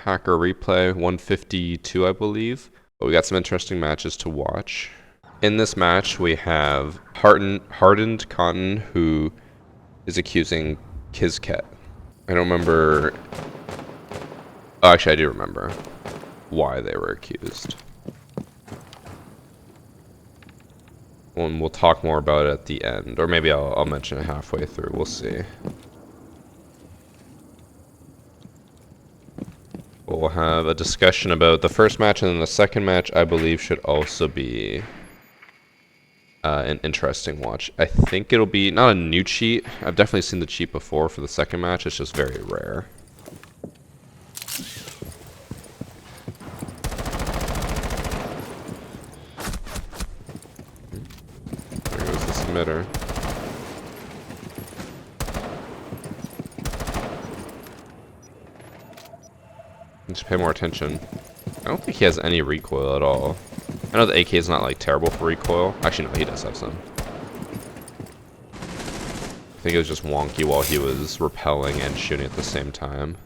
Hacker replay 152, I believe. But we got some interesting matches to watch. In this match, we have Hardened Cotton, who is accusing Kizket. I don't remember. Oh, actually, I do remember why they were accused. And we'll talk more about it at the end, or maybe I'll mention it halfway through. We'll see. We'll have a discussion about the first match, and then the second match, I believe, should also be an interesting watch. I think it'll be not a new cheat. I've definitely seen the cheat before for the second match. It's just very rare. There goes the submitter. Just pay more attention. I don't think he has any recoil at all. I know the AK is not like terrible for recoil. Actually, no, he does have some. I think it was just wonky while he was repelling and shooting at the same time.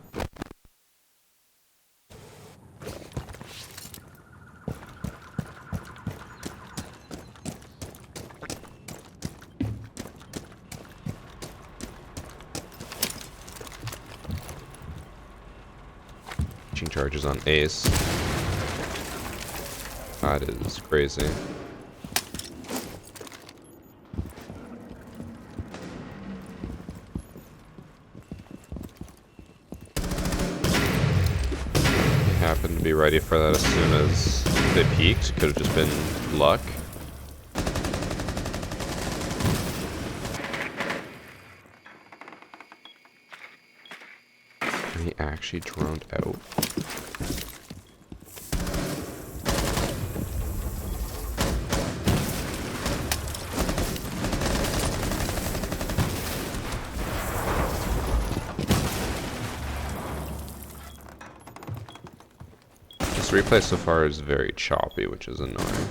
Charges on Ace. That is crazy. He happened to be ready for that as soon as they peaked. Could have just been luck. And he actually droned out. This replay so far is very choppy, which is annoying.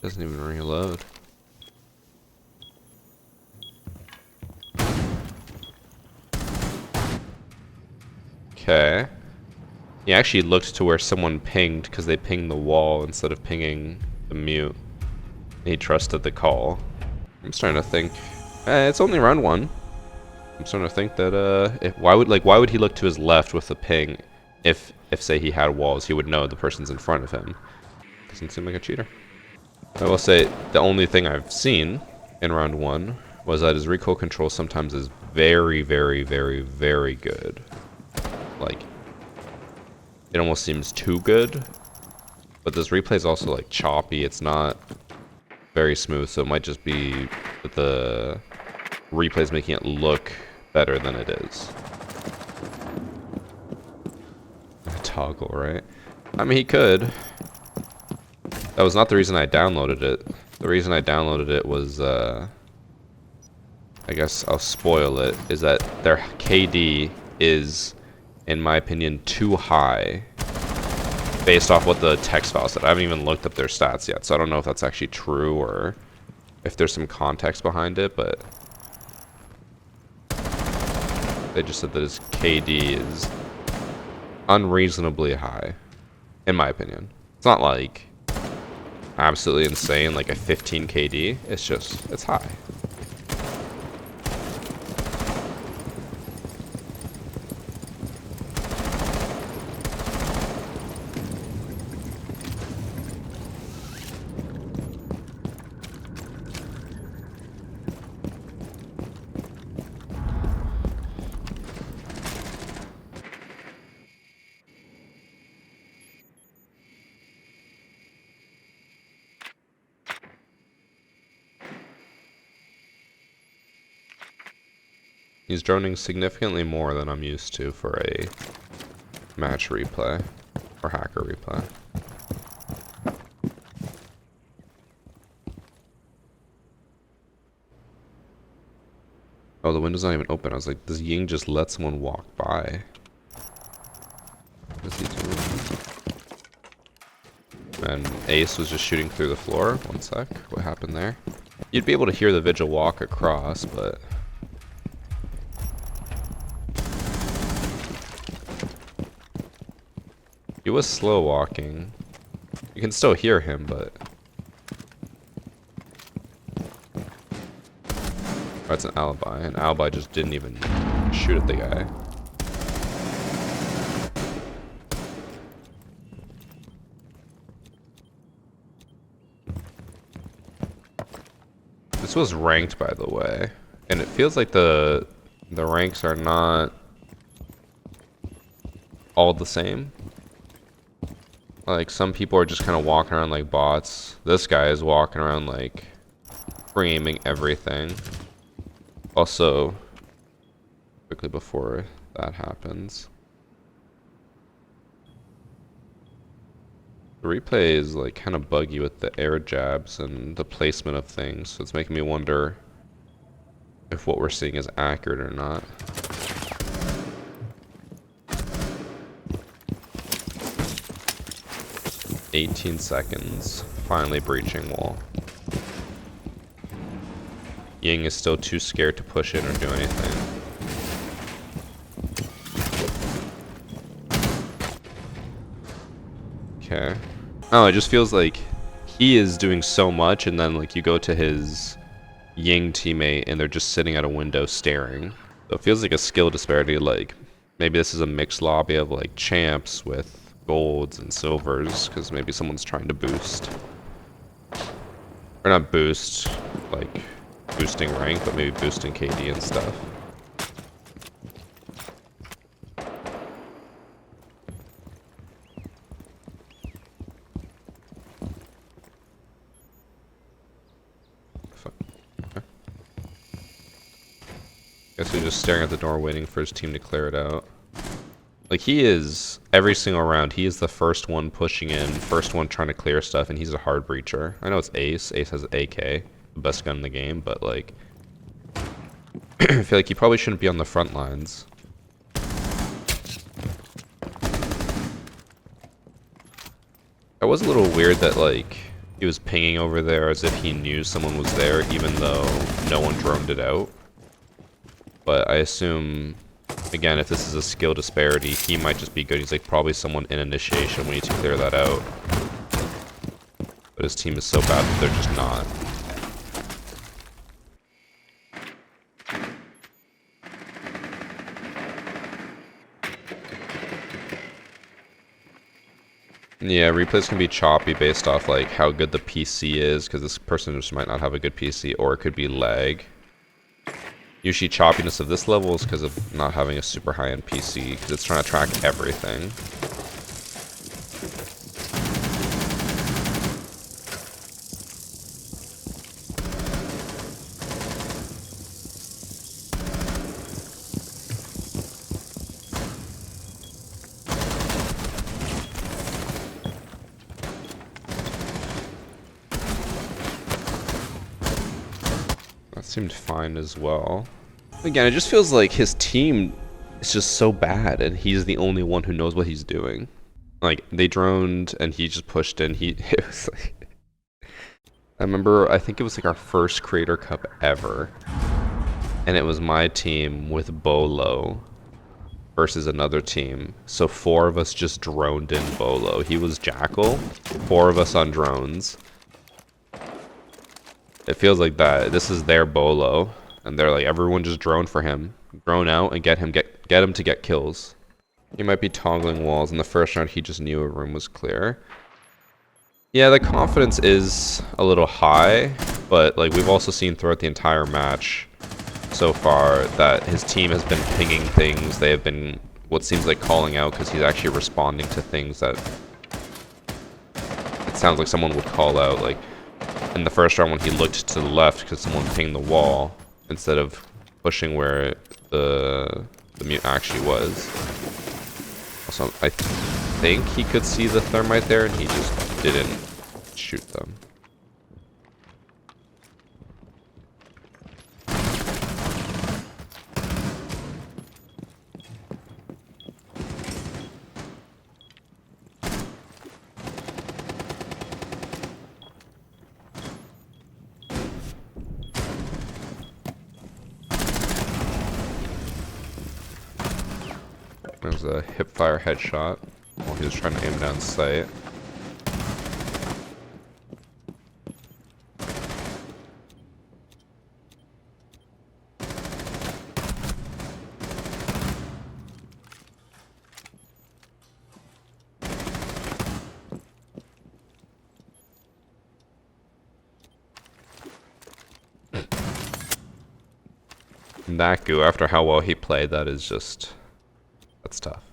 Doesn't even reload. Okay. He actually looked to where someone pinged because they pinged the wall instead of pinging the mute. He trusted the call. I'm starting to think, it's only round one. I'm starting to think that why would he look to his left with the ping if say he had walls? He would know the person's in front of him. Doesn't seem like a cheater. I will say the only thing I've seen in round one was that his recoil control sometimes is very, very, very, very good. Like, it almost seems too good, but this replay is also like choppy. It's not very smooth, so it might just be that the replay is making it look better than it is. Toggle, right? I mean, he could. That was not the reason I downloaded it. The reason I downloaded it was, I guess I'll spoil it, is that their KD is, in my opinion, too high based off what the text file said. I haven't even looked up their stats yet, so I don't know if that's actually true or if there's some context behind it, but they just said that his KD is unreasonably high, in my opinion. It's not like absolutely insane, like a 15 KD. It's just, it's high. He's droning significantly more than I'm used to for a match replay or hacker replay. Oh, Oh, the window's not even open. I was like, does Ying just let someone walk by? What is he doing? And Ace was just shooting through the floor. One sec. What happened there? You'd be able to hear the Vigil walk across, but... he was slow walking. You can still hear him, but... that's an alibi. An alibi just didn't even shoot at the guy. This was ranked, by the way, and it feels like the ranks are not all the same. Like, some people are just kind of walking around like bots. This guy is walking around like free-aiming everything. Also, quickly before that happens, the replay is like kind of buggy with the air jabs and the placement of things, so it's making me wonder if what we're seeing is accurate or not. "18 seconds, finally breaching wall." Ying is still too scared to push in or do anything. Okay. Oh, it just feels like he is doing so much, and then like you go to his Ying teammate and they're just sitting at a window staring. So it feels like a skill disparity. Like maybe this is a mixed lobby of like champs with golds and silvers, because maybe someone's trying to boost. Or not boost, like boosting rank, but maybe boosting KD and stuff. Okay. Guess he's just staring at the door waiting for his team to clear it out. Like, he is, every single round, he is the first one pushing in, first one trying to clear stuff, and he's a hard breacher. I know it's Ace. Ace has an AK, the best gun in the game, but like, I feel like he probably shouldn't be on the front lines. It was a little weird that like he was pinging over there as if he knew someone was there, even though no one droned it out. But I assume, again, if this is a skill disparity, he might just be good. He's like probably someone in initiation. We need to clear that out. But his team is so bad that they're just not. Yeah, replays can be choppy based off like how good the PC is, because this person just might not have a good PC, or it could be lag. Usually choppiness of this level is because of not having a super high-end PC, because it's trying to track everything. Seemed fine as well. Again, it just feels like his team is just so bad, and he's the only one who knows what he's doing. Like, they droned, and he just pushed in. It was like, I remember, I think it was like our first Creator Cup ever, and it was my team with Bolo versus another team. So 4 of us just droned in Bolo. He was Jackal, 4 of us on drones. It feels like that. This is their Bolo, and they're like, everyone just drone for him, drone out, and get him to get kills. He might be toggling walls. In the first round, he just knew a room was clear. Yeah, the confidence is a little high, but like we've also seen throughout the entire match so far that his team has been pinging things. They have been what seems like calling out, because he's actually responding to things that it sounds like someone would call out. Like in the first round when he looked to the left because someone pinged the wall instead of pushing where the mute actually was. Also, I think he could see the thermite there, and he just didn't shoot them. There's a hip-fire headshot while he was trying to aim down sight. That goo, after how well he played, that is just... that's tough.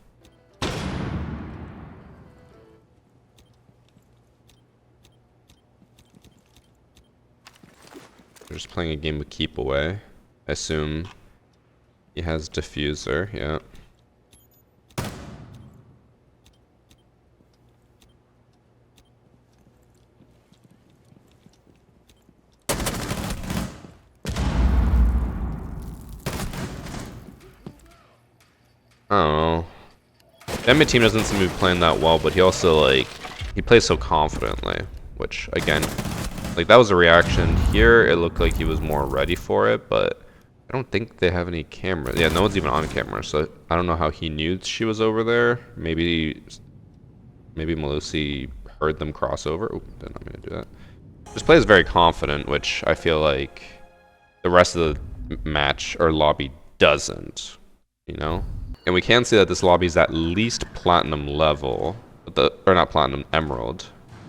We're just playing a game of keep away. I assume he has diffuser, yeah. I don't know. The enemy team doesn't seem to be playing that well, but he also, like, he plays so confidently, which, again, like, that was a reaction. Here, it looked like he was more ready for it, but I don't think they have any cameras. Yeah, no one's even on camera, so I don't know how he knew she was over there. Maybe Malusi heard them cross over. Oh, did not mean to do that. This play is very confident, which I feel like the rest of the match or lobby doesn't, you know? And we can see that this lobby is at least platinum level, or not platinum, emerald,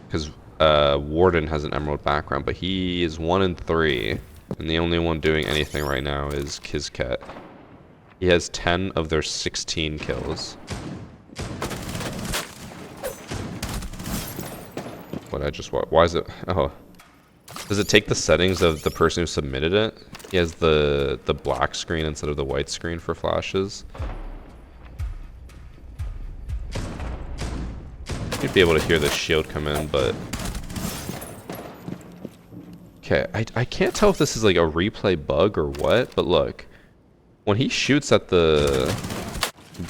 because Warden has an emerald background, but he is 1 in 3, and the only one doing anything right now is Kizket. He has 10 of their 16 kills. What I just watched? Why is it? Oh, does it take the settings of the person who submitted it? He has the black screen instead of the white screen for flashes. You'd be able to hear the shield come in, but... okay, I can't tell if this is like a replay bug or what, but look. When he shoots at the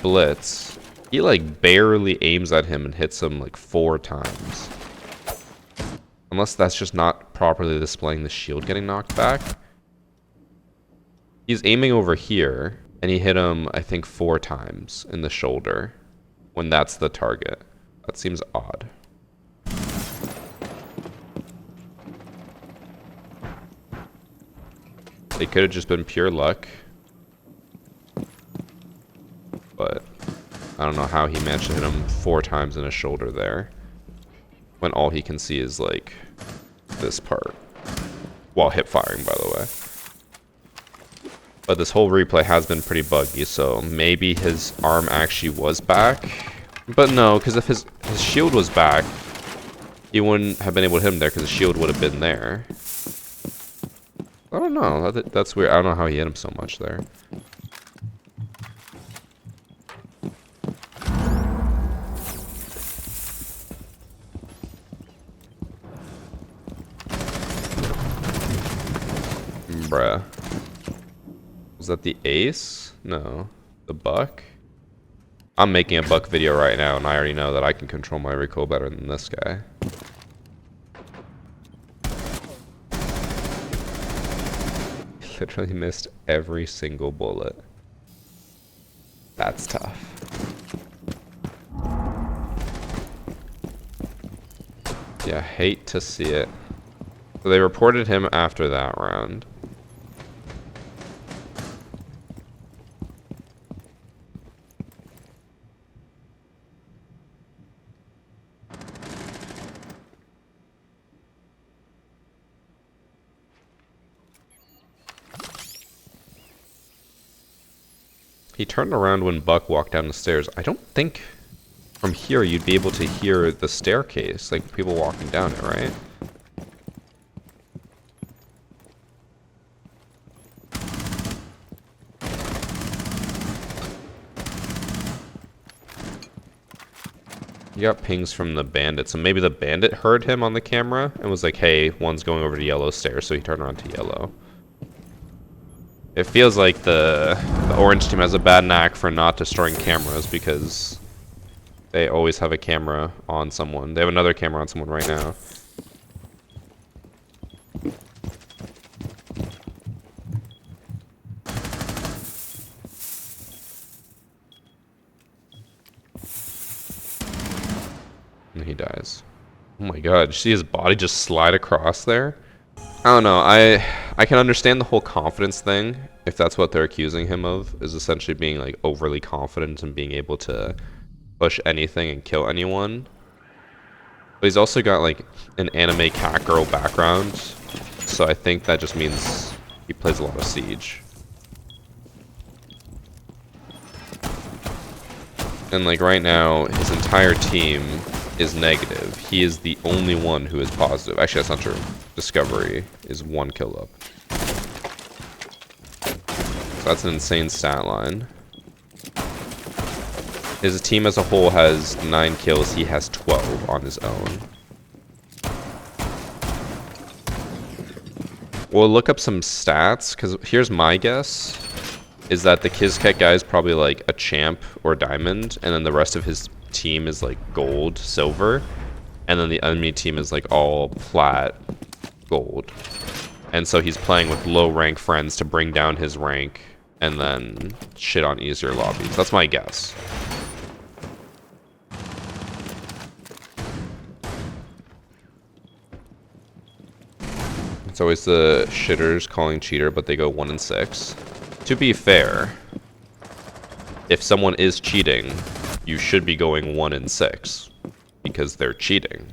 Blitz, he like barely aims at him and hits him like 4 times. Unless that's just not properly displaying the shield getting knocked back. He's aiming over here, and he hit him, I think, 4 times in the shoulder when that's the target. That seems odd. It could have just been pure luck. But I don't know how he managed to hit him 4 times in his shoulder there, when all he can see is like this part, while hip firing, by the way. But this whole replay has been pretty buggy, so maybe his arm actually was back. But no, because if his shield was back, he wouldn't have been able to hit him there, because the shield would have been there. I don't know. That's weird. I don't know how he hit him so much there. Bruh. Was that the ace? No. The buck? I'm making a buck video right now, and I already know that I can control my recoil better than this guy. He literally missed every single bullet. That's tough. Yeah, hate to see it. So they reported him after that round. He turned around when Buck walked down the stairs. I don't think from here you'd be able to hear the staircase, like people walking down it, right? You got pings from the bandit, so maybe the bandit heard him on the camera and was like, hey, one's going over to yellow stairs, so he turned around to yellow. It feels like the orange team has a bad knack for not destroying cameras, because they always have a camera on someone. They have another camera on someone right now. And he dies. Oh my god, did you see his body just slide across there? I don't know, I can understand the whole confidence thing, if that's what they're accusing him of, is essentially being like overly confident and being able to push anything and kill anyone. But he's also got like an anime cat girl background, so I think that just means he plays a lot of Siege. And like right now, his entire team is negative. He is the only one who is positive. Actually, that's not true. Discovery is 1 kill up. So that's an insane stat line. His team as a whole has 9 kills. He has 12 on his own. We'll look up some stats, because here's my guess, is that the Kizket guy is probably like a champ or diamond, and then the rest of his team is like gold, silver, and then the enemy team is like all plat, gold. And so he's playing with low rank friends to bring down his rank, and then shit on easier lobbies. That's my guess. It's always the shitters calling cheater, but they go 1 and 6. To be fair, if someone is cheating, you should be going 1 and 6 because they're cheating.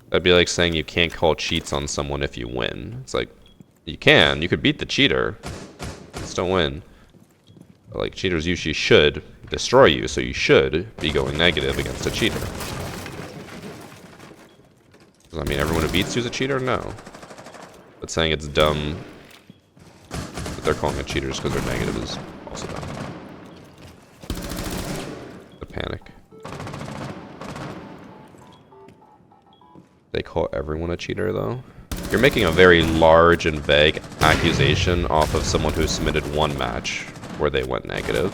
That'd be like saying you can't call cheats on someone if you win. It's like, you can. You could beat the cheater. Just don't win. But like, cheaters usually should destroy you, so you should be going negative against a cheater. Does that mean everyone who beats you is a cheater? No. But saying it's dumb that they're calling it cheaters because they're negative is also dumb. The panic. They call everyone a cheater, though. You're making a very large and vague accusation off of someone who submitted 1 match where they went negative.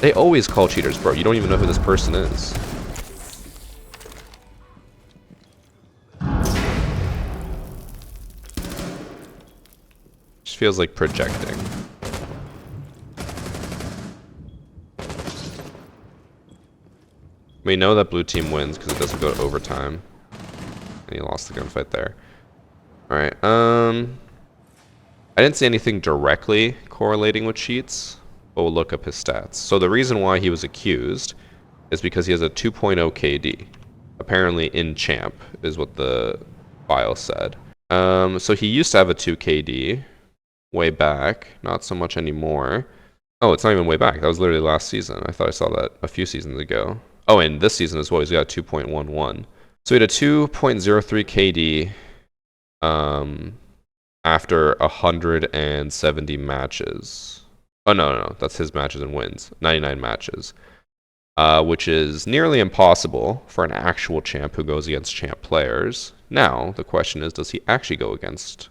They always call cheaters, bro. You don't even know who this person is. Just feels like projecting. We know that blue team wins because it doesn't go to overtime. And he lost the gunfight there. Alright, I didn't see anything directly correlating with cheats, but we'll look up his stats. So the reason why he was accused is because he has a 2.0 KD. Apparently in champ is what the file said. So he used to have a 2 KD way back, not so much anymore. Oh, it's not even way back. That was literally last season. I thought I saw that a few seasons ago. Oh, and this season as well, he's got a 2.11. So he had a 2.03 KD after 170 matches. Oh, no, that's his matches and wins. 99 matches. Which is nearly impossible for an actual champ who goes against champ players. Now, the question is, does he actually go against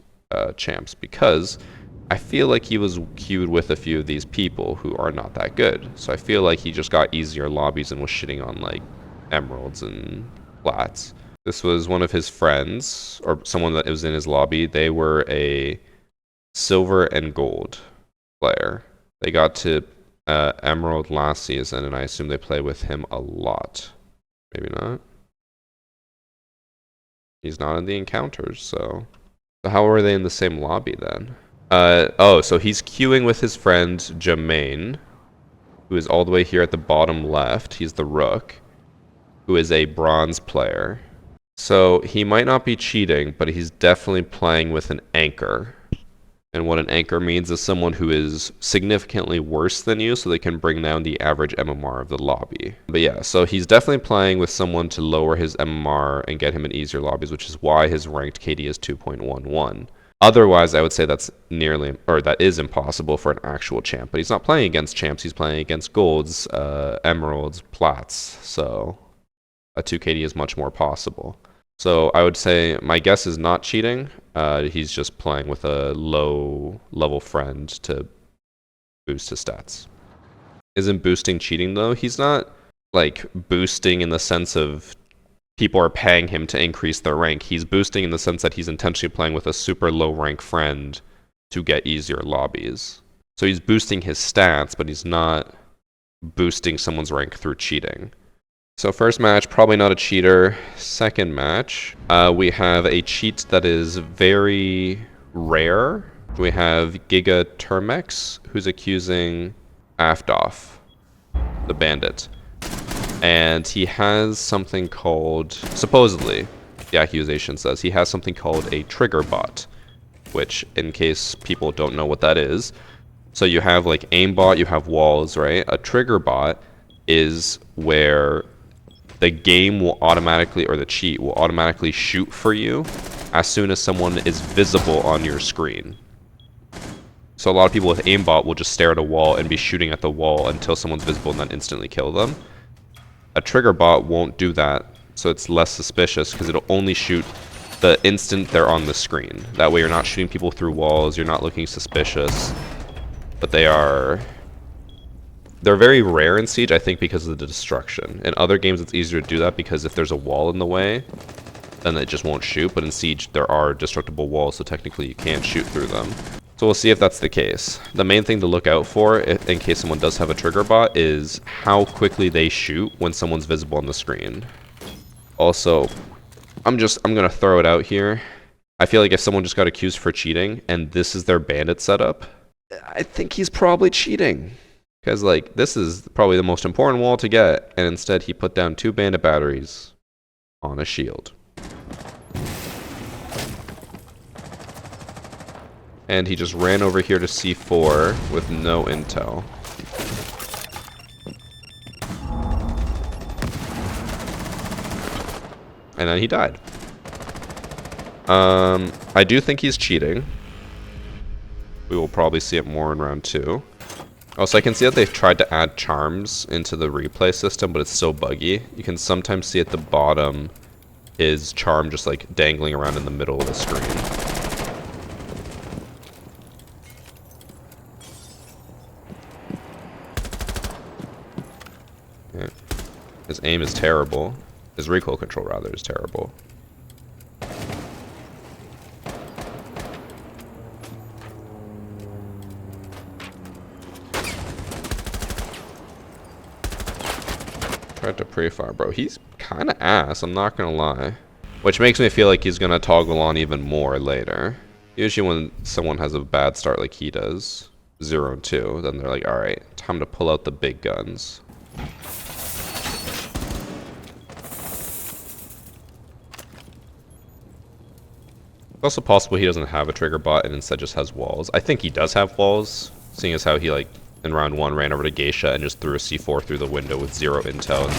champs? Because I feel like he was queued with a few of these people who are not that good. So I feel like he just got easier lobbies and was shitting on, like, emeralds and plats. This was one of his friends, or someone that was in his lobby. They were a silver and gold player. They got to Emerald last season, and I assume they play with him a lot. Maybe not. He's not in the encounters, so how are they in the same lobby then? Oh, so he's queuing with his friend Jermaine, who is all the way here at the bottom left. He's the rook, who is a bronze player. So he might not be cheating, but he's definitely playing with an anchor. And what an anchor means is someone who is significantly worse than you, so they can bring down the average MMR of the lobby. But yeah, so he's definitely playing with someone to lower his MMR and get him in easier lobbies, which is why his ranked KD is 2.11. Otherwise, I would say that is impossible for an actual champ. But he's not playing against champs, he's playing against golds, emeralds, plats. So a 2KD is much more possible. So I would say my guess is not cheating. He's just playing with a low level friend to boost his stats. Isn't boosting cheating though? He's not like boosting in the sense of people are paying him to increase their rank. He's boosting in the sense that he's intentionally playing with a super low rank friend to get easier lobbies. So he's boosting his stats, but he's not boosting someone's rank through cheating. So first match, probably not a cheater. Second match, we have a cheat that is very rare. We have Giga Termex, who's accusing Aftoff, the bandit. And he has something called, supposedly, the accusation says, he has something called a trigger bot, which, in case people don't know what that is, so you have like aimbot, you have walls, right? A trigger bot is where the game will automatically, or the cheat will automatically shoot for you as soon as someone is visible on your screen. So a lot of people with aimbot will just stare at a wall and be shooting at the wall until someone's visible and then instantly kill them. A trigger bot won't do that, so it's less suspicious because it'll only shoot the instant they're on the screen. That way you're not shooting people through walls, you're not looking suspicious. But they're very rare in Siege, I think, because of the destruction. In other games, it's easier to do that because if there's a wall in the way, then it just won't shoot. But in Siege, there are destructible walls, so technically you can't shoot through them. So we'll see if that's the case. The main thing to look out for, in case someone does have a trigger bot, is how quickly they shoot when someone's visible on the screen. Also, I'm gonna throw it out here. I feel like if someone just got accused for cheating, and this is their bandit setup, I think he's probably cheating. Because, like, this is probably the most important wall to get, and instead he put down 2 bandit batteries on a shield. And he just ran over here to C4 with no intel. And then he died. I do think he's cheating. We will probably see it more in round 2. Also, I can see that they've tried to add charms into the replay system, but it's so buggy. You can sometimes see at the bottom his charm just like dangling around in the middle of the screen. Yeah. His aim is terrible. His recoil control, rather, is terrible. Tried to pre-fire, bro. He's kind of ass, I'm not gonna lie. Which makes me feel like he's gonna toggle on even more later. Usually when someone has a bad start like he does, 0 and 2, then they're like, alright, time to pull out the big guns. It's also possible he doesn't have a trigger bot and instead just has walls. I think he does have walls, seeing as how he, like, in round 1 ran over to Geisha and just threw a C4 through the window with 0 intel and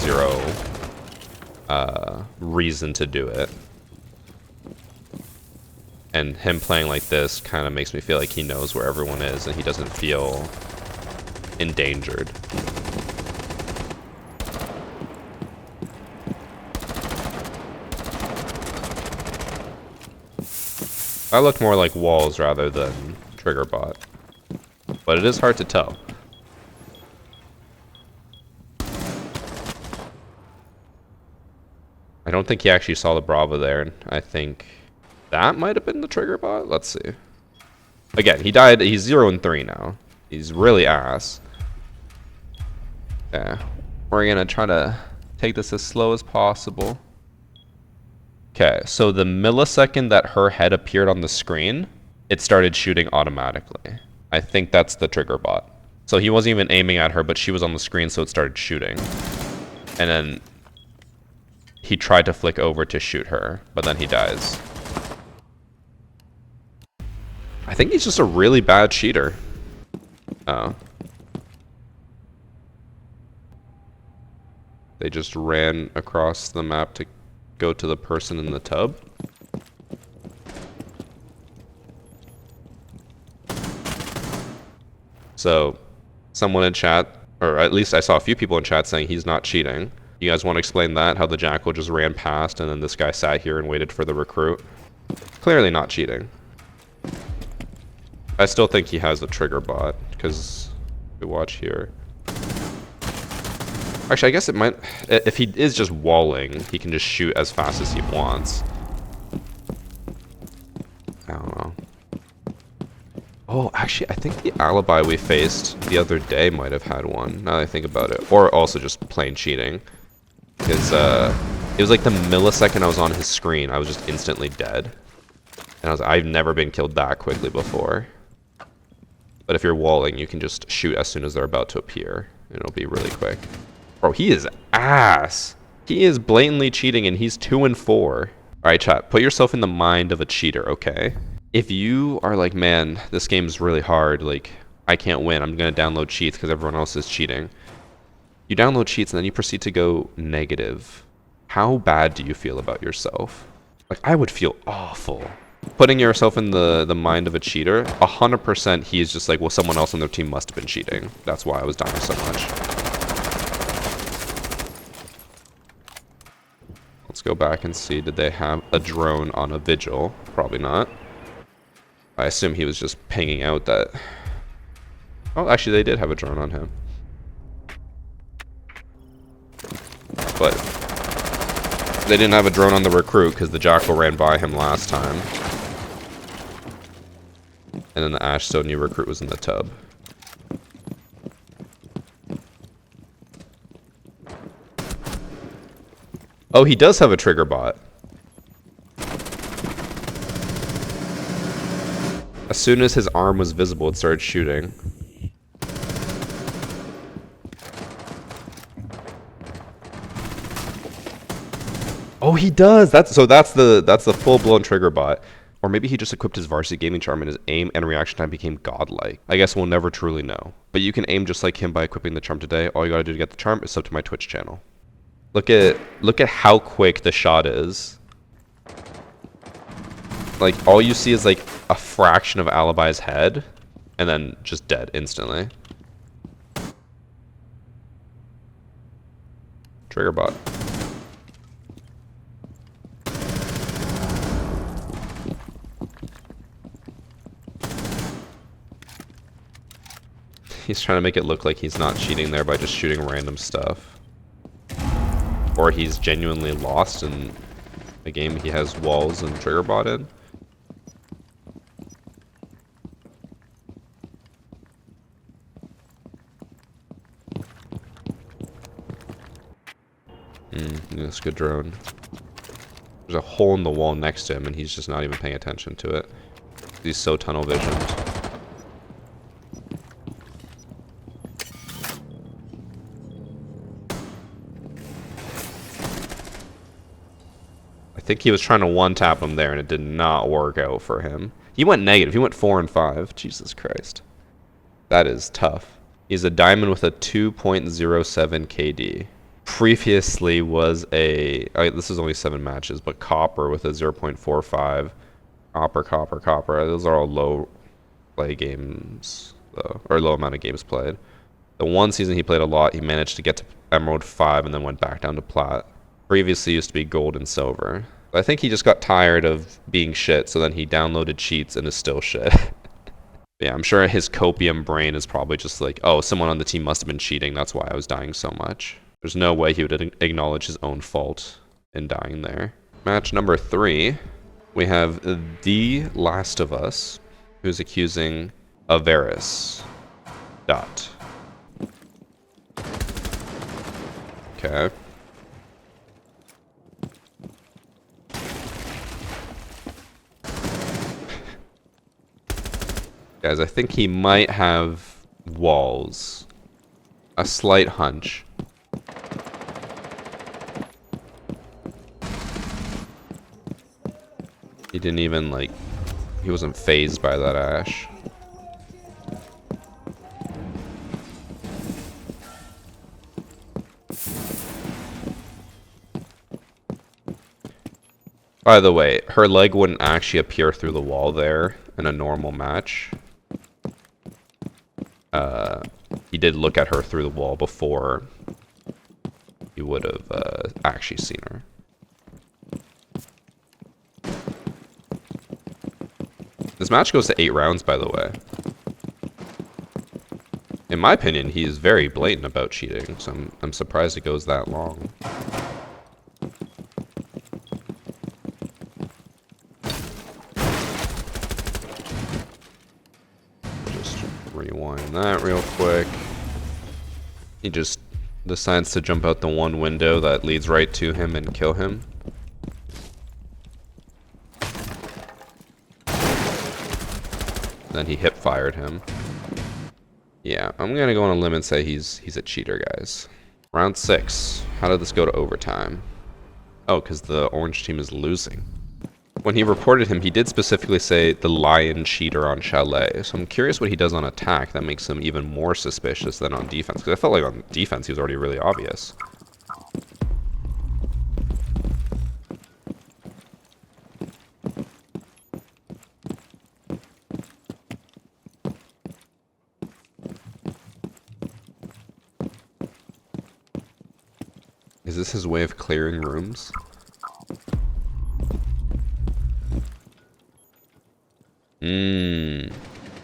0 reason to do it. And him playing like this kind of makes me feel like he knows where everyone is and he doesn't feel endangered. I look more like walls rather than trigger bot, but it is hard to tell. I don't think he actually saw the Bravo there. I think that might have been the trigger bot. Let's see. Again, he died. He's 0 and 3 now. He's really ass. Yeah, we're gonna try to take this as slow as possible. Okay, so the millisecond that her head appeared on the screen, it started shooting automatically. I think that's the trigger bot. So he wasn't even aiming at her, but she was on the screen, so it started shooting. And then he tried to flick over to shoot her, but then he dies. I think he's just a really bad cheater. Oh. They just ran across the map to go to the person in the tub. So, someone in chat, or at least I saw a few people in chat saying he's not cheating. You guys want to explain that? How the Jackal just ran past and then this guy sat here and waited for the recruit? Clearly not cheating. I still think he has a trigger bot, because we watch here. Actually, I guess it might... If he is just walling, he can just shoot as fast as he wants. I don't know. Oh, actually, I think the alibi we faced the other day might have had one, now that I think about it. Or also just plain cheating. Because it was like the millisecond I was on his screen, I was just instantly dead. And I've never been killed that quickly before. But if you're walling, you can just shoot as soon as they're about to appear. And it'll be really quick. Bro, he is ass. He is blatantly cheating and he's 2 and 4. Alright, chat, put yourself in the mind of a cheater, okay? If you are like, man, this game's really hard, like, I can't win, I'm gonna download cheats because everyone else is cheating. You download cheats and then you proceed to go negative. How bad do you feel about yourself? Like, I would feel awful. Putting yourself in the mind of a cheater, 100% he is just like, well, someone else on their team must have been cheating. That's why I was dying so much. Let's go back and see, did they have a drone on a vigil? Probably not. I assume he was just pinging out that... Oh, actually they did have a drone on him. But they didn't have a drone on the recruit because the Jackal ran by him last time. And then the Ash Stone new recruit was in the tub. Oh, he does have a trigger bot. As soon as his arm was visible, it started shooting. Oh, he does. That's the full-blown trigger bot. Or maybe he just equipped his Varsity Gaming charm and his aim and reaction time became godlike. I guess we'll never truly know. But you can aim just like him by equipping the charm today. All you gotta do to get the charm is sub to my Twitch channel. Look at how quick the shot is. Like, all you see is like a fraction of Alibi's head, and then just dead instantly. Trigger bot. He's trying to make it look like he's not cheating there by just shooting random stuff. Or he's genuinely lost in a game he has walls and trigger bot in. That's a good drone. There's a hole in the wall next to him and he's just not even paying attention to it. He's so tunnel visioned. I think he was trying to one-tap him there and it did not work out for him. He went negative. He went 4 and 5. Jesus Christ. That is tough. He's a diamond with a 2.07 KD. Previously was a... this is only 7 matches, but copper with a 0.45. Copper. Those are all low play games, though, or low amount of games played. The one season he played a lot, he managed to get to Emerald 5 and then went back down to Plat. Previously used to be gold and silver. I think he just got tired of being shit, so then he downloaded cheats and is still shit. Yeah, I'm sure his copium brain is probably just like, oh, someone on the team must have been cheating, that's why I was dying so much. There's no way he would acknowledge his own fault in dying there. Match number 3, we have The Last of Us, who's accusing Avaris. Dot. Okay. Guys, I think he might have walls. A slight hunch. He didn't even, like... He wasn't phased by that Ash. By the way, her leg wouldn't actually appear through the wall there in a normal match. He did look at her through the wall before you would have actually seen her. This match goes to 8 rounds, by the way. In my opinion, he is very blatant about cheating, so I'm surprised it goes that long. rewind that real quick. He just decides to jump out the one window that leads right to him and kill him. Then he hip fired him. Yeah, I'm gonna go on a limb and say he's a cheater, guys. Round 6. How did this go to overtime? Oh, because the orange team is losing. When he reported him, he did specifically say the lion cheater on Chalet. So I'm curious what he does on attack that makes him even more suspicious than on defense. Because I felt like on defense he was already really obvious. Is this his way of clearing rooms?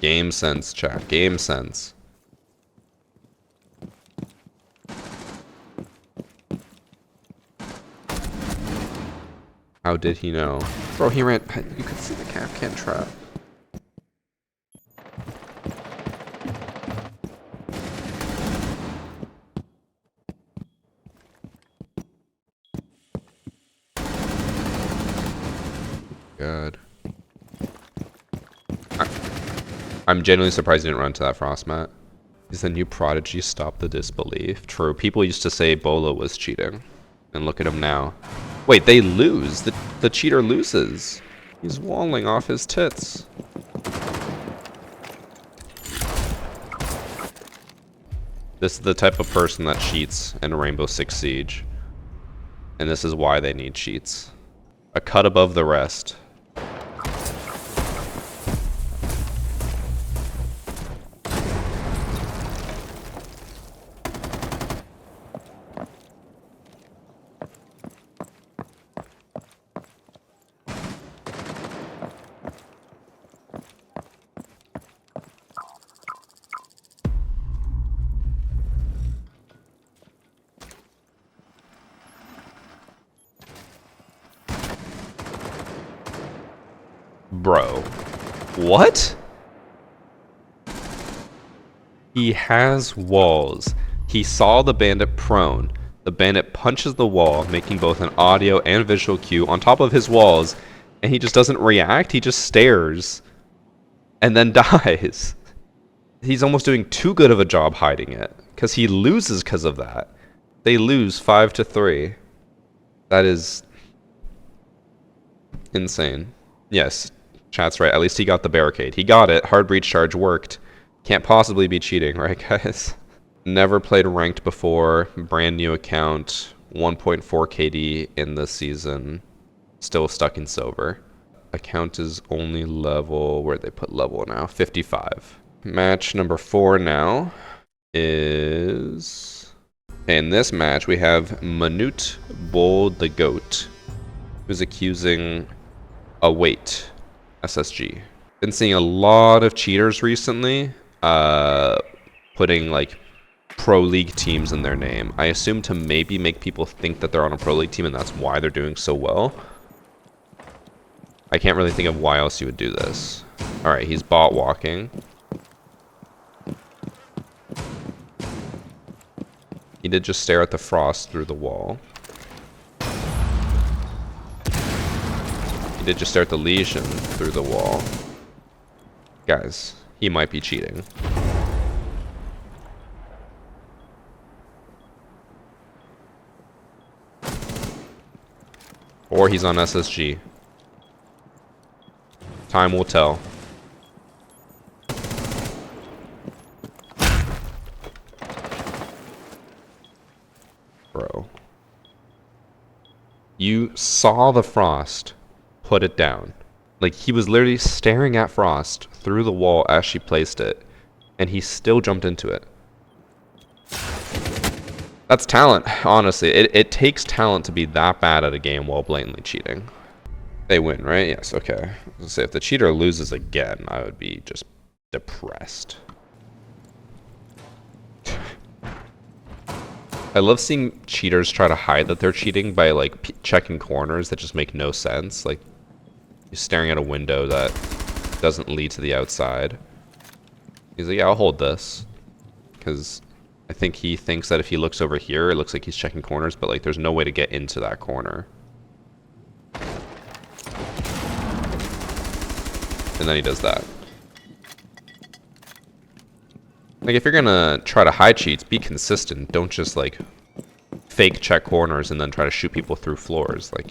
Game sense, chat. Game sense. How did he know? Bro, he ran. You could see the Kapkan trap. God. I'm genuinely surprised he didn't run to that frost mat. Is the new prodigy stop the disbelief? True. People used to say Bolo was cheating. And look at him now. Wait, they lose. The cheater loses. He's walling off his tits. This is the type of person that cheats in Rainbow Six Siege. And this is why they need cheats. A cut above the rest. Bro. What? He has walls. He saw the bandit prone. The bandit punches the wall, making both an audio and visual cue on top of his walls, and he just doesn't react. He just stares and then dies. He's almost doing too good of a job hiding it, because he loses because of that. They lose 5-3. That is insane. Yes, chat's right. At least he got the barricade. He got it. Hard breach charge worked. Can't possibly be cheating, right, guys? Never played ranked before. Brand new account. 1.4 KD in the season. Still stuck in silver. Account is only level... Where'd they put level now? 55. Match number 4 now is... In this match, we have Manute Bold the Goat, who's accusing Await SSG. Been seeing a lot of cheaters recently, putting like pro league teams in their name. I assume to maybe make people think that they're on a pro league team and that's why they're doing so well. I can't really think of why else you would do this. Alright, he's bot walking. He did just stare at the frost through the wall. He did just stare at the lesion through the wall. Guys, he might be cheating. Or he's on SSG. Time will tell. Bro. You saw the frost. Put it down. Like, he was literally staring at frost through the wall as she placed it. And he still jumped into it. That's talent, honestly. It takes talent to be that bad at a game while blatantly cheating. They win, right? Yes, okay. Let's say if the cheater loses again, I would be just depressed. I love seeing cheaters try to hide that they're cheating by like checking corners that just make no sense. Like you're staring at a window that doesn't lead to the outside. He's like, yeah, I'll hold this. Because I think he thinks that if he looks over here, it looks like he's checking corners, but like there's no way to get into that corner. And then he does that. Like, if you're gonna try to hide cheats, be consistent. Don't just, like, fake check corners and then try to shoot people through floors. Like,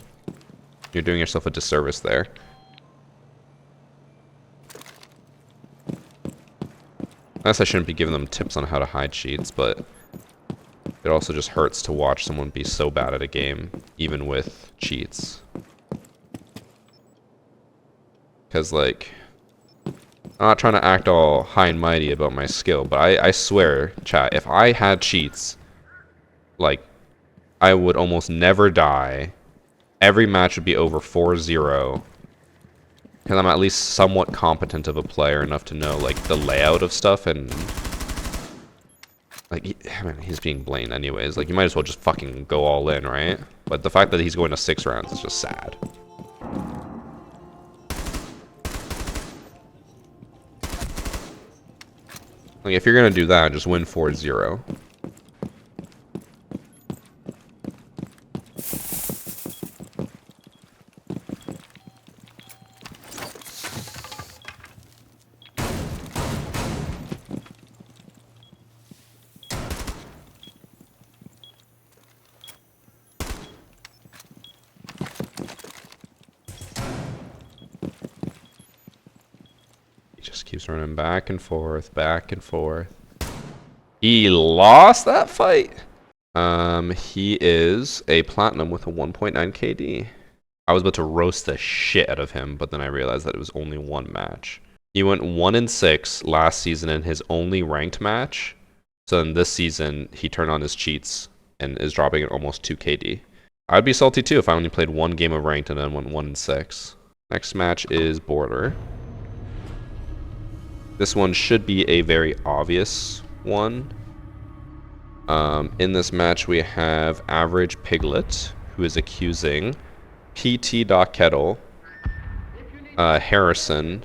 you're doing yourself a disservice there. I guess I shouldn't be giving them tips on how to hide cheats, but it also just hurts to watch someone be so bad at a game, even with cheats. Because, like, I'm not trying to act all high and mighty about my skill, but I swear, chat, if I had cheats, like, I would almost never die. Every match would be over 4-0. Because I'm at least somewhat competent of a player enough to know, like, the layout of stuff and... Like, I mean, he's being blamed anyways. Like, you might as well just fucking go all in, right? But the fact that he's going to 6 rounds is just sad. Like, if you're gonna do that, just win 4-0. Just keeps running back and forth, back and forth. He lost that fight. He is a platinum with a 1.9 KD. I was about to roast the shit out of him, but then I realized that it was only one match. He went 1-6 last season in his only ranked match. So in this season, he turned on his cheats and is dropping at almost 2 KD. I'd be salty too if I only played one game of ranked and then went 1-6. Next match is Border. This one should be a very obvious one. In this match, we have Average Piglet, who is accusing PT.Kettle, Harrison,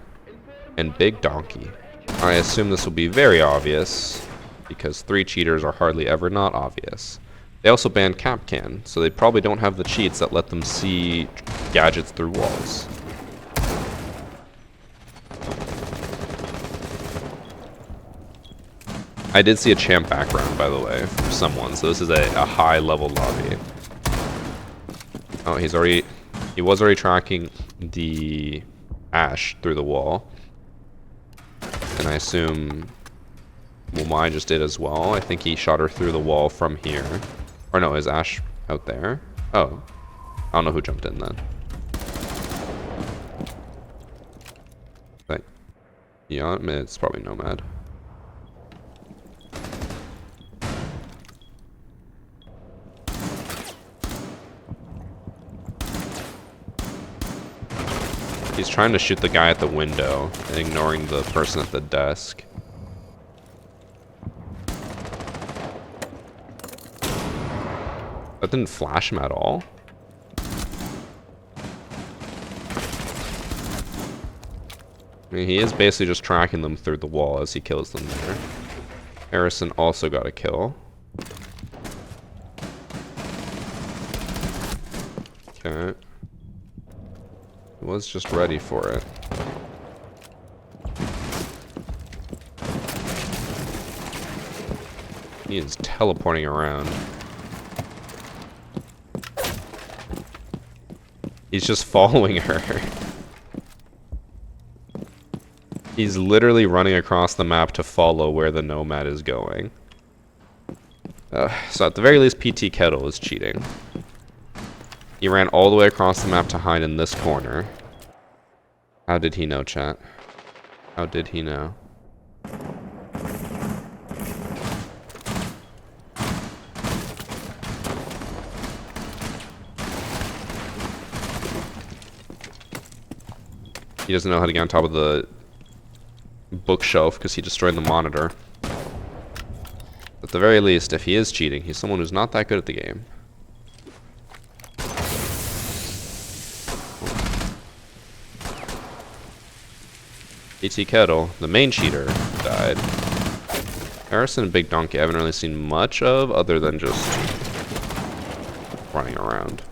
and Big Donkey. I assume this will be very obvious, because 3 cheaters are hardly ever not obvious. They also banned Capcan, so they probably don't have the cheats that let them see gadgets through walls. I did see a champ background, by the way, from someone, so this is a high-level lobby. Oh, he was already tracking the Ash through the wall. And I assume Mumai just did as well. I think he shot her through the wall from here. Or no, is Ash out there? Oh. I don't know who jumped in then. But, yeah, it's probably Nomad. He's trying to shoot the guy at the window and ignoring the person at the desk. That didn't flash him at all. I mean, he is basically just tracking them through the wall as he kills them there. Harrison also got a kill. Okay. He was just ready for it. He is teleporting around. He's just following her. He's literally running across the map to follow where the Nomad is going. So at the very least, PT Kettle is cheating. He ran all the way across the map to hide in this corner. How did he know, chat? How did he know? He doesn't know how to get on top of the bookshelf because he destroyed the monitor. At the very least, if he is cheating, he's someone who's not that good at the game. PT Kettle, the main cheater, died. Harrison and Big Donkey I haven't really seen much of other than just running around.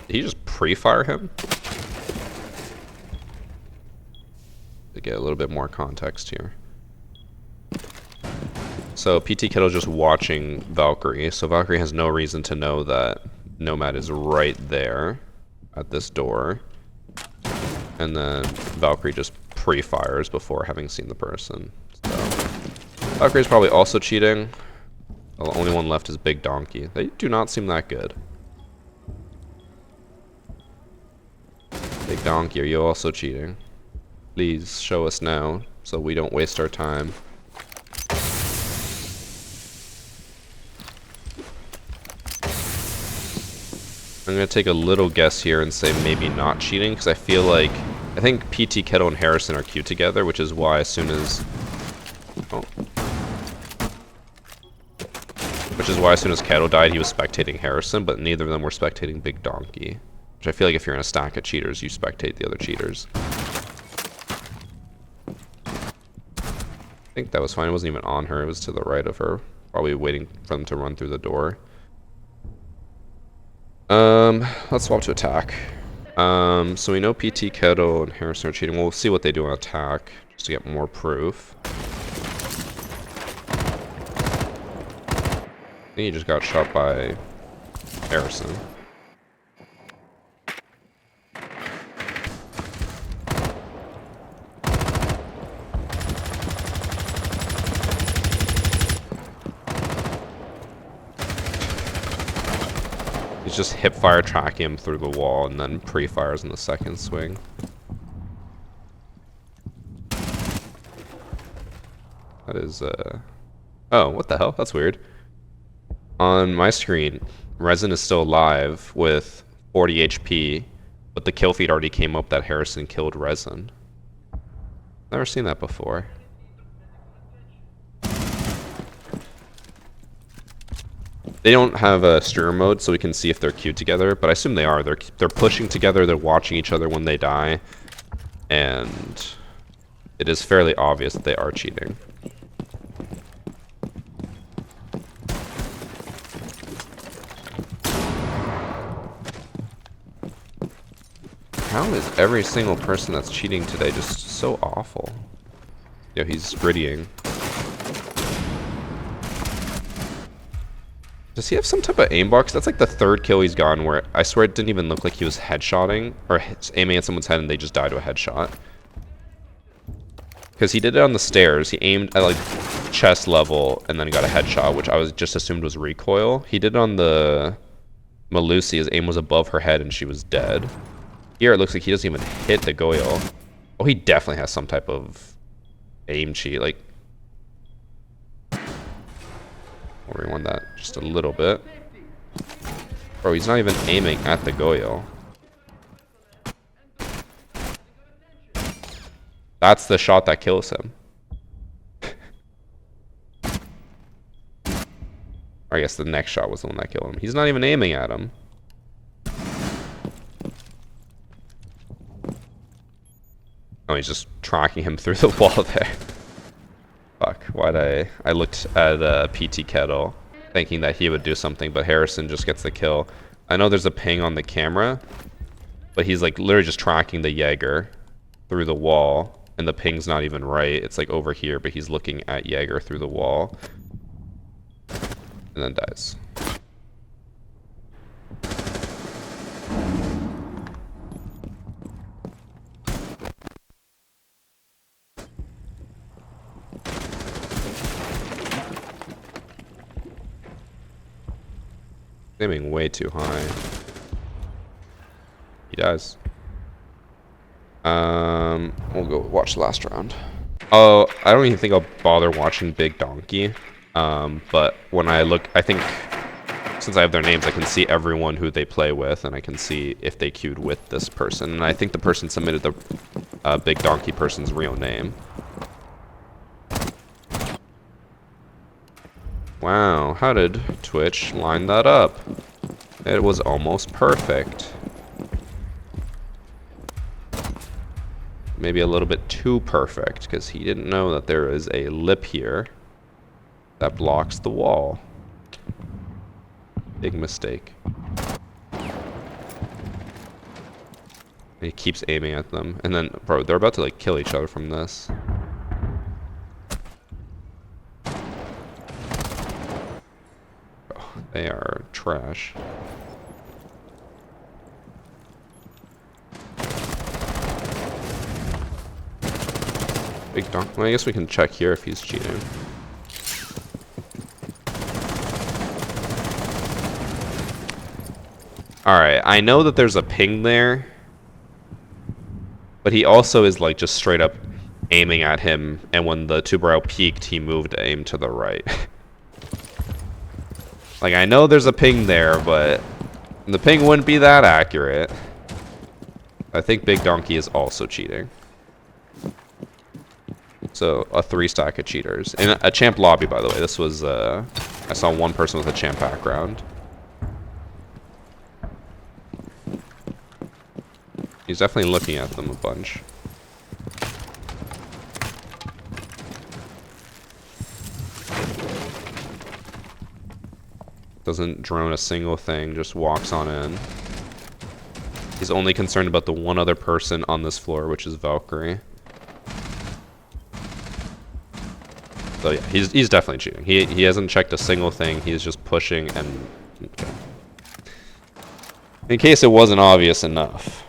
Did he just pre-fire him? To get a little bit more context here. So PT Kettle's just watching Valkyrie, so Valkyrie has no reason to know that Nomad is right there at this door. And then Valkyrie just pre-fires before having seen the person. So Valkyrie's probably also cheating. The only one left is Big Donkey. They do not seem that good. Big Donkey, are you also cheating? Please show us now so we don't waste our time. I'm going to take a little guess here and say maybe not cheating, because I think PT Kettle and Harrison are queued together, which is why as soon as... Oh. Which is why as soon as Kettle died, he was spectating Harrison, but neither of them were spectating Big Donkey. Which I feel like if you're in a stack of cheaters, you spectate the other cheaters. I think that was fine. It wasn't even on her. It was to the right of her. Probably waiting for them to run through the door. Let's swap to attack. So we know PT Kettle and Harrison are cheating. We'll see what they do on attack, just to get more proof. I think he just got shot by Harrison. He's just hip fire tracking him through the wall and then pre-fires in the second swing. That is, oh, what the hell? That's weird. On my screen, Resin is still alive with 40 HP, but the kill feed already came up that Harrison killed Resin. Never seen that before. They don't have a streamer mode, so we can see if they're queued together, but I assume they are. They're pushing together, they're watching each other when they die, and it is fairly obvious that they are cheating. How is every single person that's cheating today just so awful? Yo, he's grittying. Does he have some type of aimbot? 'Cause that's like the third kill he's gotten where I swear it didn't even look like he was headshotting or aiming at someone's head and they just died to a headshot. Because he did it on the stairs. He aimed at like chest level and then got a headshot, which I was just assumed was recoil. He did it on the Malusi. His aim was above her head and she was dead. Here it looks like he doesn't even hit the Goyle. Oh, he definitely has some type of aim cheat. Like, I'll rewind that just a little bit. Bro, he's not even aiming at the Goyle. That's the shot that kills him. Or I guess the next shot was the one that killed him. He's not even aiming at him. Oh, he's just tracking him through the wall there. Fuck, why'd I looked at PT Kettle thinking that he would do something, but Harrison just gets the kill. I know there's a ping on the camera, but he's like literally just tracking the Jaeger through the wall, and the ping's not even right. It's like over here, but he's looking at Jaeger through the wall. And then dies. Aiming way too high. He dies. We'll go watch the last round. Oh, I don't even think I'll bother watching Big Donkey. But when I look, I think since I have their names, I can see everyone who they play with, and I can see if they queued with this person. And I think the person submitted the Big Donkey person's real name. Wow, how did Twitch line that up? It was almost perfect. Maybe a little bit too perfect, because he didn't know that there is a lip here that blocks the wall. Big mistake. He keeps aiming at them. And then, bro, they're about to, like, kill each other from this. Oh, they are trash. Big donk. Well, I guess we can check here if he's cheating. Alright, I know that there's a ping there. But he also is like just straight up aiming at him, and when the two-barrel peaked, he moved to aim to the right. Like, I know there's a ping there, but the ping wouldn't be that accurate. I think Big Donkey is also cheating. So, a 3-stack of cheaters. In a champ lobby, by the way. This was, I saw one person with a champ background. He's definitely looking at them a bunch. Doesn't drone a single thing, just walks on in. He's only concerned about the one other person on this floor, which is Valkyrie. So yeah, he's definitely cheating. He hasn't checked a single thing. He's just pushing and... Okay. In case it wasn't obvious enough.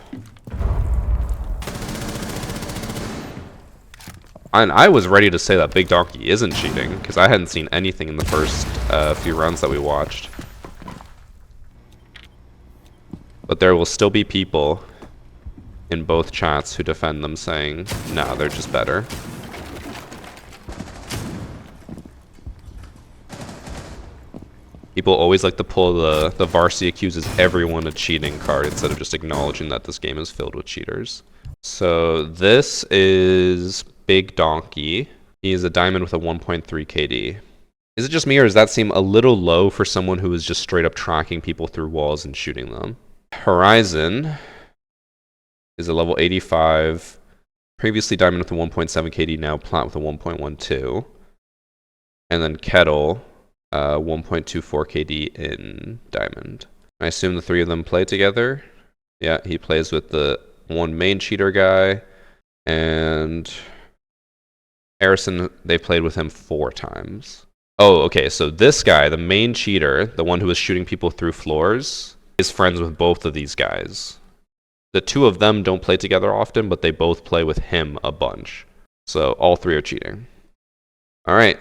And I was ready to say that Big Donkey isn't cheating, because I hadn't seen anything in the first few rounds that we watched. But there will still be people in both chats who defend them, saying, nah, they're just better. People always like to pull the Varsity accuses everyone a cheating card instead of just acknowledging that this game is filled with cheaters. So this is Big Donkey. He is a diamond with a 1.3 KD. Is it just me, or does that seem a little low for someone who is just straight up tracking people through walls and shooting them? Horizon is a level 85. Previously diamond with a 1.7 KD, now plat with a 1.12. And then Kettle, 1.24 KD in diamond. I assume the three of them play together. Yeah, he plays with the one main cheater guy, and Harrison, they played with him 4 times. Oh, okay, so this guy, the main cheater, the one who was shooting people through floors, is friends with both of these guys. The two of them don't play together often, but they both play with him a bunch. So all 3 are cheating. All right.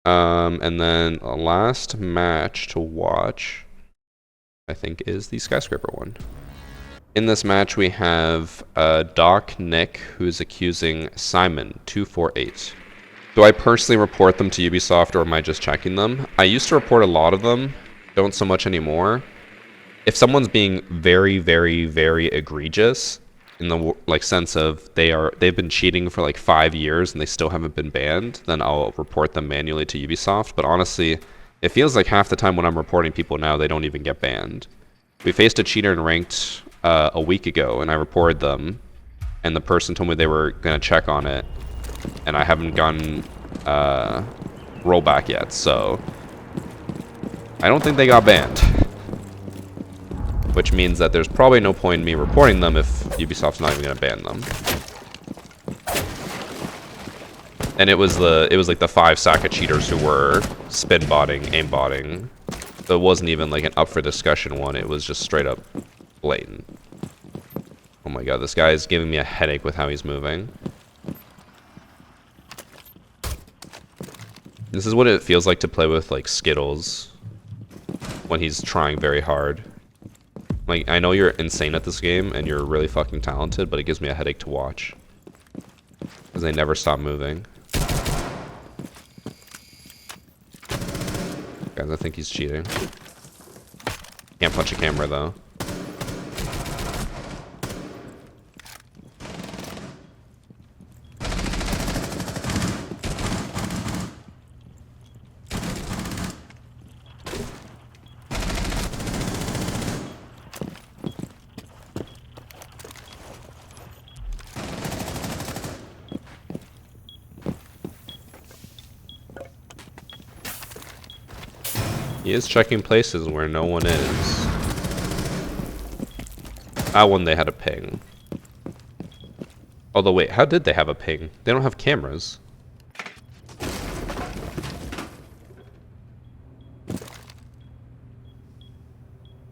And then a last match to watch, I think, is the skyscraper one. In this match, we have Doc Nick, who's accusing Simon 248. Do I personally report them to Ubisoft, or am I just checking them? I used to report a lot of them, don't so much anymore. If someone's being very, very, very egregious, in the sense of they've been cheating for like 5 years and they still haven't been banned, then I'll report them manually to Ubisoft. But honestly, it feels like half the time when I'm reporting people now, they don't even get banned. We faced a cheater in ranked a week ago, and I reported them, and the person told me they were gonna check on it, and I haven't gotten rollback yet, so I don't think they got banned. Which means that there's probably no point in me reporting them if Ubisoft's not even gonna ban them. And it was like the 5 Saka cheaters who were spin botting, aim botting. So it wasn't even like an up for discussion one, it was just straight up blatant. Oh my god, this guy is giving me a headache with how he's moving. This is what it feels like to play with like Skittles when he's trying very hard. Like, I know you're insane at this game and you're really fucking talented, but it gives me a headache to watch. Because they never stop moving. Guys, I think he's cheating. Can't punch a camera though. He is checking places where no one is. That one they had a ping. Although wait, how did they have a ping? They don't have cameras.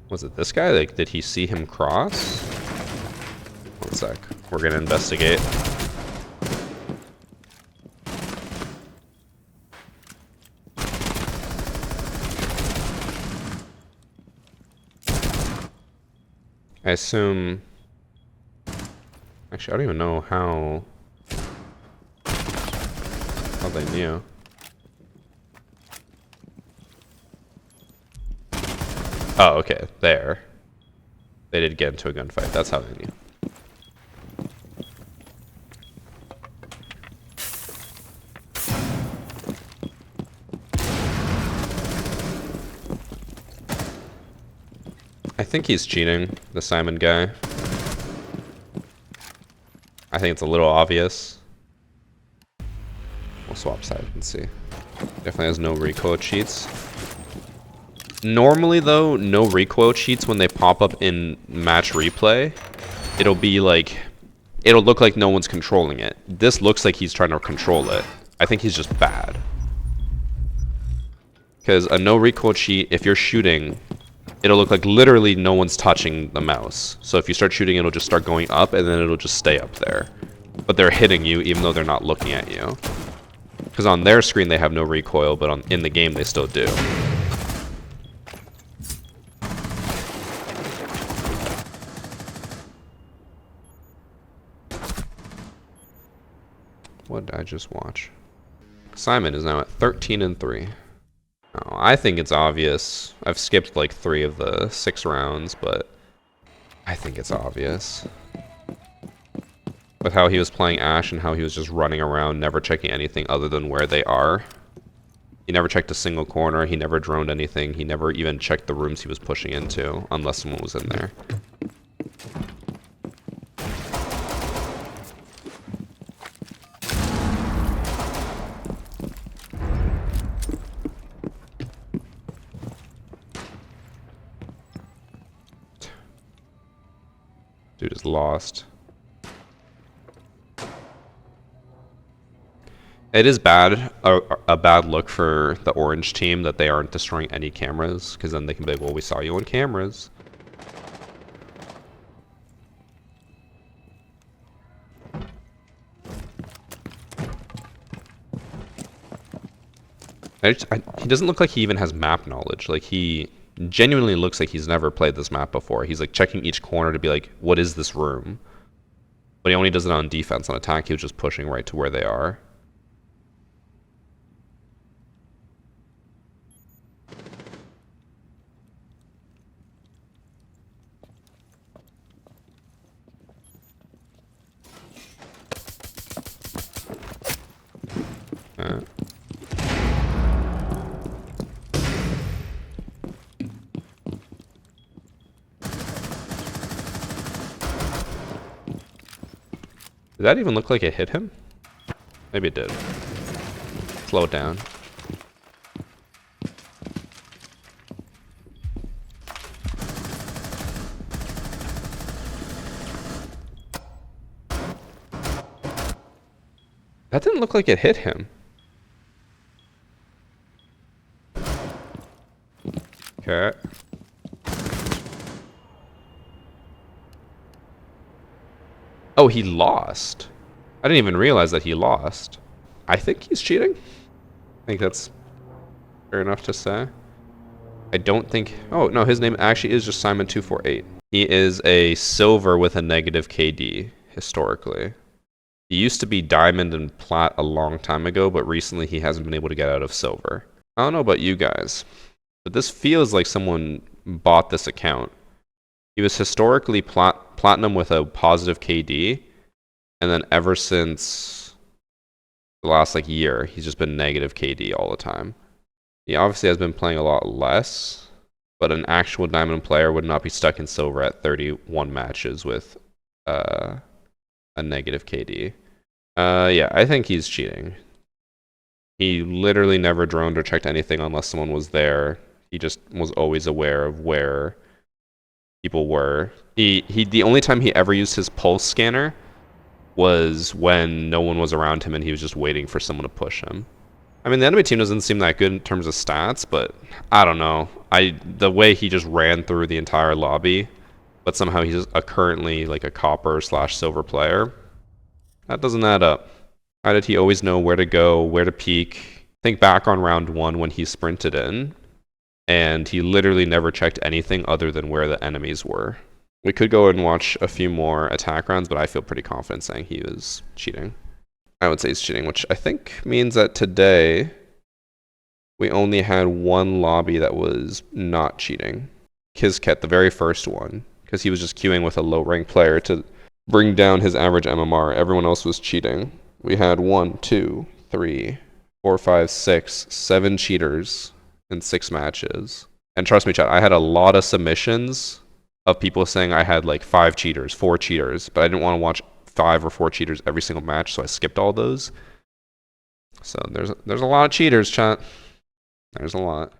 Was it this guy? Like, did he see him cross? One sec. We're gonna investigate. I assume... Actually, I don't even know how they knew. Oh, okay. There. They did get into a gunfight. That's how they knew. I think he's cheating, the Simon guy. I think it's a little obvious. We'll swap sides and see. Definitely has no recoil cheats. Normally though, no recoil cheats when they pop up in match replay. It'll be like, it'll look like no one's controlling it. This looks like he's trying to control it. I think he's just bad. Because a no recoil cheat, if you're shooting, it'll look like literally no one's touching the mouse. So if you start shooting, it'll just start going up and then it'll just stay up there. But they're hitting you even though they're not looking at you. Because on their screen they have no recoil, but in the game they still do. What did I just watch? Simon is now at 13-3. Oh, I think it's obvious. I've skipped like 3 of the 6 rounds, but I think it's obvious. With how he was playing Ash and how he was just running around, never checking anything other than where they are. He never checked a single corner, he never droned anything, he never even checked the rooms he was pushing into, unless someone was in there. Dude is lost. It is bad, a bad look for the orange team that they aren't destroying any cameras, because then they can be like, well, we saw you on cameras. He doesn't look like he even has map knowledge. Like, he genuinely looks like he's never played this map before. He's like checking each corner to be like, what is this room? But he only does it on defense. On attack, he was just pushing right to where they are. Did that even look like it hit him? Maybe it did. Slow it down. That didn't look like it hit him. Okay. Oh, he lost. I didn't even realize that he lost. I think he's cheating. I think that's fair enough to say. I don't think... Oh, no, his name actually is just Simon248. He is a silver with a negative KD, historically. He used to be diamond and plat a long time ago, but recently he hasn't been able to get out of silver. I don't know about you guys, but this feels like someone bought this account. He was historically platinum with a positive KD, and then ever since the last like year, he's just been negative KD all the time. He obviously has been playing a lot less, but an actual diamond player would not be stuck in silver at 31 matches with a negative KD. Yeah, I think he's cheating. He literally never droned or checked anything unless someone was there He just was always aware of where people were. The only time he ever used his pulse scanner was when no one was around him and he was just waiting for someone to push him. I mean, the enemy team doesn't seem that good in terms of stats, but I don't know. The way he just ran through the entire lobby, but somehow he's currently like a copper/silver player. That doesn't add up. How did he always know where to go, where to peek? Think back on round 1 when he sprinted in, and he literally never checked anything other than where the enemies were. We could go and watch a few more attack rounds, but I feel pretty confident saying he was cheating. I would say he's cheating, which I think means that today we only had one lobby that was not cheating. Kizket, the very first one, because he was just queuing with a low rank player to bring down his average MMR. Everyone else was cheating. We had 1, 2, 3, 4, 5, 6, 7 cheaters in 6 matches. And trust me, chat, I had a lot of submissions of people saying I had like 5 cheaters, 4 cheaters, but I didn't want to watch 5 or 4 cheaters every single match, so I skipped all those. So there's a lot of cheaters, chat. There's a lot.